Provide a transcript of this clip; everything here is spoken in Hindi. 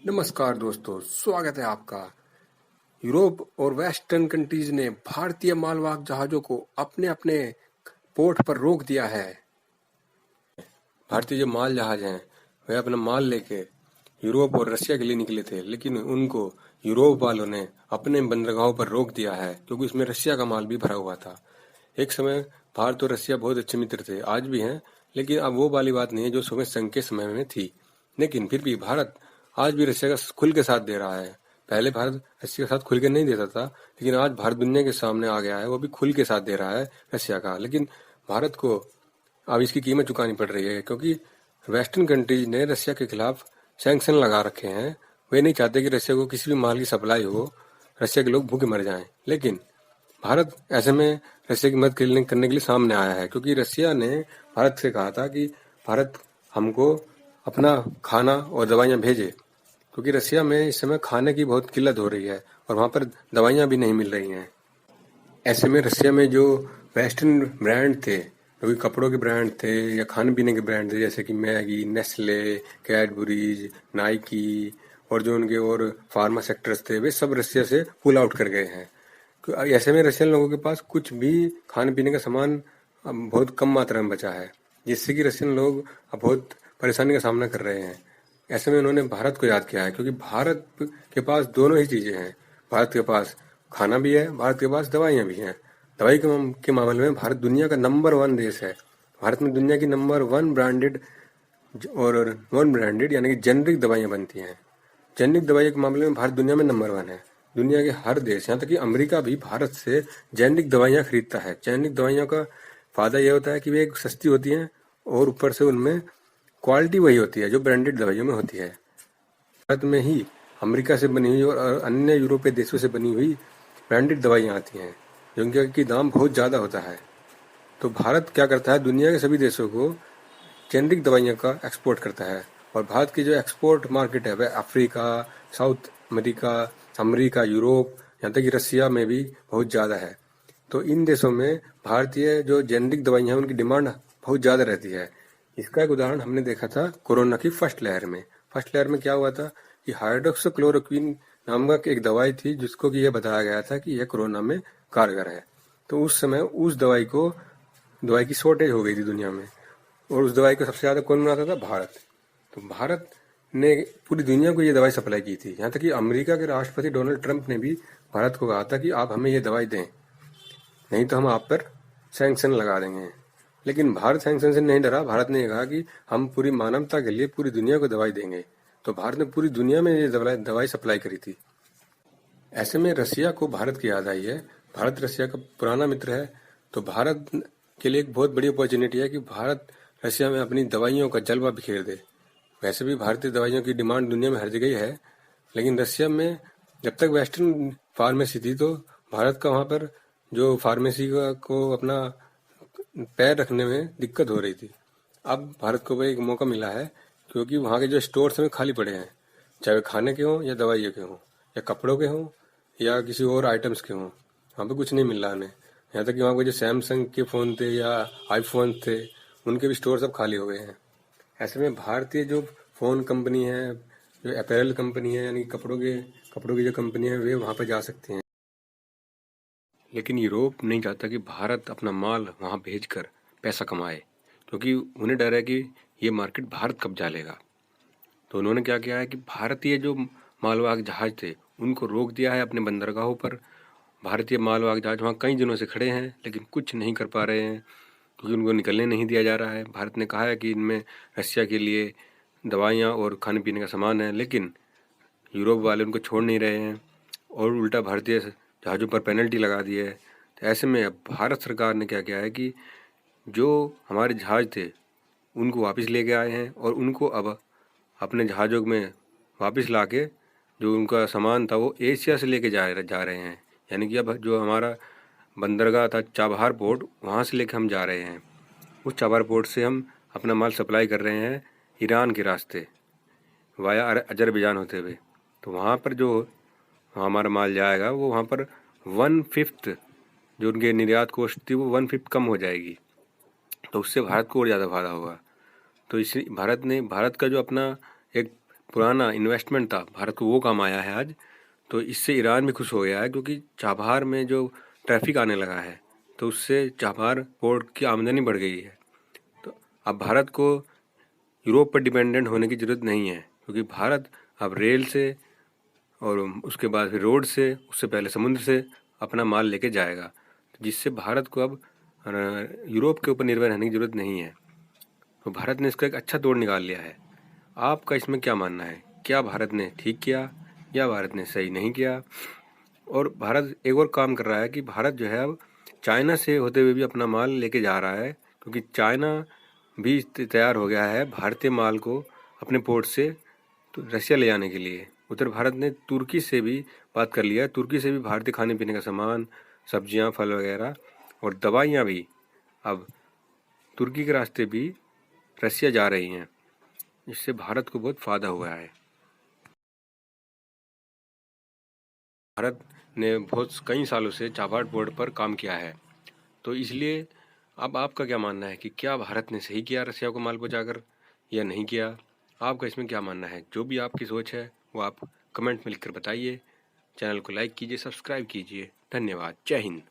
नमस्कार दोस्तों, स्वागत है आपका। यूरोप और वेस्टर्न कंट्रीज ने भारतीय मालवाहक जहाजों को अपने अपने पोर्ट पर रोक दिया है। भारतीय जो माल जहाज हैं वे अपना माल लेके यूरोप और रशिया के लिए निकले थे, लेकिन उनको यूरोप वालों ने अपने बंदरगाहों पर रोक दिया है क्योंकि उसमें रशिया का माल भी भरा हुआ था। एक समय भारत और रशिया बहुत अच्छे मित्र थे, आज भी हैं, लेकिन अब वो वाली बात नहीं है जो सुबह संघ के समय में थी। लेकिन फिर भी भारत आज भी रशिया का खुल के साथ दे रहा है। पहले भारत रशिया का साथ खुल के नहीं देता था, लेकिन आज भारत दुनिया के सामने आ गया है, वो भी खुल के साथ दे रहा है रशिया का। लेकिन भारत को अब इसकी कीमत चुकानी पड़ रही है क्योंकि वेस्टर्न कंट्रीज ने रशिया के खिलाफ सैंक्शन लगा रखे हैं। वे नहीं चाहते कि रशिया को किसी भी माल की सप्लाई हो, रशिया के लोग भूखे मर जाएं। लेकिन भारत ऐसे में रशिया की मदद करने के लिए सामने आया है क्योंकि रशिया ने भारत से कहा था कि भारत हमको अपना खाना और दवाइयाँ भेजे, क्योंकि रशिया में इस समय खाने की बहुत किल्लत हो रही है और वहाँ पर दवाइयाँ भी नहीं मिल रही हैं। ऐसे में रशिया में जो वेस्टर्न ब्रांड थे, जो कि कपड़ों के ब्रांड थे या खाने पीने के ब्रांड थे, जैसे कि मैगी, नेस्ले, कैडबरीज, नाइकी और जो उनके और फार्मा सेक्टर्स थे, वे सब रशिया से पुल आउट कर गए हैं। ऐसे में रशियन लोगों के पास कुछ भी खाने पीने का सामान अब बहुत कम मात्रा में बचा है, जिससे कि रशियन लोग अब बहुत परेशानी का सामना कर रहे हैं। ऐसे में उन्होंने भारत को याद किया है क्योंकि भारत के पास दोनों ही चीज़ें हैं। भारत के पास खाना भी है, भारत के पास दवाइयाँ भी हैं। दवाई के मामले में भारत दुनिया का नंबर 1 देश है। भारत में दुनिया की नंबर 1 ब्रांडेड और नॉन ब्रांडेड यानी कि जेनरिक दवाइयाँ बनती हैं। जेनरिक दवाइयों के मामले में भारत दुनिया में नंबर 1 है। दुनिया के हर देश, यहाँ तक कि अमेरिका भी भारत से जेनरिक दवाइयाँ खरीदता है। जेनरिक दवाइयों का फायदा यह होता है कि वे सस्ती होती हैं और ऊपर से उनमें क्वालिटी वही होती है जो ब्रांडेड दवाइयों में होती है। भारत में ही अमेरिका से बनी हुई और अन्य यूरोपीय देशों से बनी हुई ब्रांडेड दवाइयाँ आती हैं, जिनका दाम बहुत ज़्यादा होता है। तो भारत क्या करता है, दुनिया के सभी देशों को जेनरिक दवाइयों का एक्सपोर्ट करता है। और भारत की जो एक्सपोर्ट मार्केट है वह अफ्रीका, साउथ अमेरिका, यूरोप, यहाँ तक कि रशिया में भी बहुत ज़्यादा है। तो इन देशों में भारतीय जो जेनरिक दवाइयाँ हैं उनकी डिमांड बहुत ज़्यादा रहती है। इसका एक उदाहरण हमने देखा था कोरोना की फर्स्ट लहर में। फर्स्ट लहर में क्या हुआ था कि हाइड्रोक्सीक्लोरोक्विन नामक एक दवाई थी जिसको कि यह बताया गया था कि यह कोरोना में कारगर है। तो उस समय उस दवाई की शॉर्टेज हो गई थी दुनिया में, और उस दवाई को सबसे ज़्यादा कौन बनाता था? भारत। तो भारत ने पूरी दुनिया को ये दवाई सप्लाई की थी। यहाँ तक कि अमेरिका के राष्ट्रपति डोनाल्ड ट्रंप ने भी भारत को कहा था कि आप हमें ये दवाई दें, नहीं तो हम आप पर सैंक्शन लगा देंगे। लेकिन भारत सैंक्शन से नहीं डरा। भारत ने कहा कि हम पूरी मानवता के लिए पूरी दुनिया को दवाई देंगे। तो भारत ने पूरी दुनिया में ये दवाई सप्लाई करी थी। ऐसे में रशिया को भारत की याद आई है। भारत रशिया का पुराना मित्र है, तो भारत के लिए एक बहुत बड़ी अपॉर्चुनिटी है कि भारत रशिया में अपनी दवाइयों का जलवा बिखेर दे। वैसे भी भारतीय दवाइयों की डिमांड दुनिया में हर जगह ही है, लेकिन रशिया में जब तक वेस्टर्न फार्मेसी थी तो भारत का वहाँ पर जो फार्मेसी को अपना पैर रखने में दिक्कत हो रही थी। अब भारत को एक मौका मिला है क्योंकि वहाँ के जो स्टोर्स में खाली पड़े हैं, चाहे वे खाने के हों या दवाइयों के हों या कपड़ों के हों या किसी और आइटम्स के हों, वहाँ पे कुछ नहीं मिल रहा उन्हें। यहाँ तक कि वहाँ पे जो सैमसंग के फ़ोन थे या आईफोन थे, उनके भी स्टोर सब खाली हो गए हैं। ऐसे में भारतीय जो फ़ोन कंपनी है, जो अपैरल कंपनी है, यानी कपड़ों की जो कंपनी है, वे वहाँ पर जा सकती हैं। लेकिन यूरोप नहीं चाहता कि भारत अपना माल वहाँ भेजकर पैसा कमाए, क्योंकि उन्हें डर है कि ये मार्केट भारत कब्जा लेगा। तो उन्होंने क्या किया है कि भारतीय जो मालवाहक जहाज थे उनको रोक दिया है अपने बंदरगाहों पर। भारतीय मालवाहक जहाज वहाँ कई दिनों से खड़े हैं, लेकिन कुछ नहीं कर पा रहे हैं क्योंकि उनको निकलने नहीं दिया जा रहा है। भारत ने कहा है कि इनमें रशिया के लिए दवाइयाँ और खाने पीने का सामान है, लेकिन यूरोप वाले उनको छोड़ नहीं रहे हैं और उल्टा भारतीय जहाज़ों पर पेनल्टी लगा दी है। तो ऐसे में अब भारत सरकार ने क्या किया है कि जो हमारे जहाज़ थे उनको वापस लेके आए हैं और उनको अब अपने जहाज़ों में वापस ला के जो उनका सामान था वो एशिया से लेके जा रहे हैं। यानी कि अब जो हमारा बंदरगाह था चाबहार पोर्ट, वहाँ से लेके हम जा रहे हैं। उस चाबहार पोर्ट से हम अपना माल सप्लाई कर रहे हैं ईरान के रास्ते वाया अजरबैजान होते हुए। तो वहाँ पर जो हमारा माल जाएगा वो वहाँ पर 1/5 जो उनके निर्यात कॉस्ट थी वो 1/5 कम हो जाएगी। तो उससे भारत को और ज़्यादा फायदा होगा। तो इसी भारत का जो अपना एक पुराना इन्वेस्टमेंट था भारत को वो काम आया है आज। तो इससे ईरान भी खुश हो गया है, क्योंकि चाबहार में जो ट्रैफिक आने लगा है तो उससे चाबहार पोर्ट की आमदनी बढ़ गई है। तो अब भारत को यूरोप पर डिपेंडेंट होने की ज़रूरत नहीं है, क्योंकि भारत अब रेल से और उसके बाद फिर रोड से, उससे पहले समुद्र से अपना माल लेके जाएगा, जिससे भारत को अब यूरोप के ऊपर निर्भर रहने की ज़रूरत नहीं है। तो भारत ने इसका एक अच्छा तोड़ निकाल लिया है। आपका इसमें क्या मानना है? क्या भारत ने ठीक किया या भारत ने सही नहीं किया? और भारत एक और काम कर रहा है कि भारत जो है अब चाइना से होते हुए भी अपना माल लेके जा रहा है, क्योंकि चाइना भी तैयार हो गया है भारतीय माल को अपने पोर्ट से तो रशिया ले जाने के लिए। उधर भारत ने तुर्की से भी बात कर लिया है, तुर्की से भी भारतीय खाने पीने का सामान, सब्जियां, फल वगैरह और दवाइयां भी अब तुर्की के रास्ते भी रसिया जा रही हैं। इससे भारत को बहुत फ़ायदा हुआ है। भारत ने बहुत कई सालों से चाबहार पोर्ट पर काम किया है, तो इसलिए अब आपका क्या मानना है कि क्या भारत ने सही किया रसिया को माल पहुंचाकर या नहीं किया? आपका इसमें क्या मानना है? जो भी आपकी सोच है वो आप कमेंट में लिखकर बताइए। चैनल को लाइक कीजिए, सब्सक्राइब कीजिए। धन्यवाद। जय हिंद।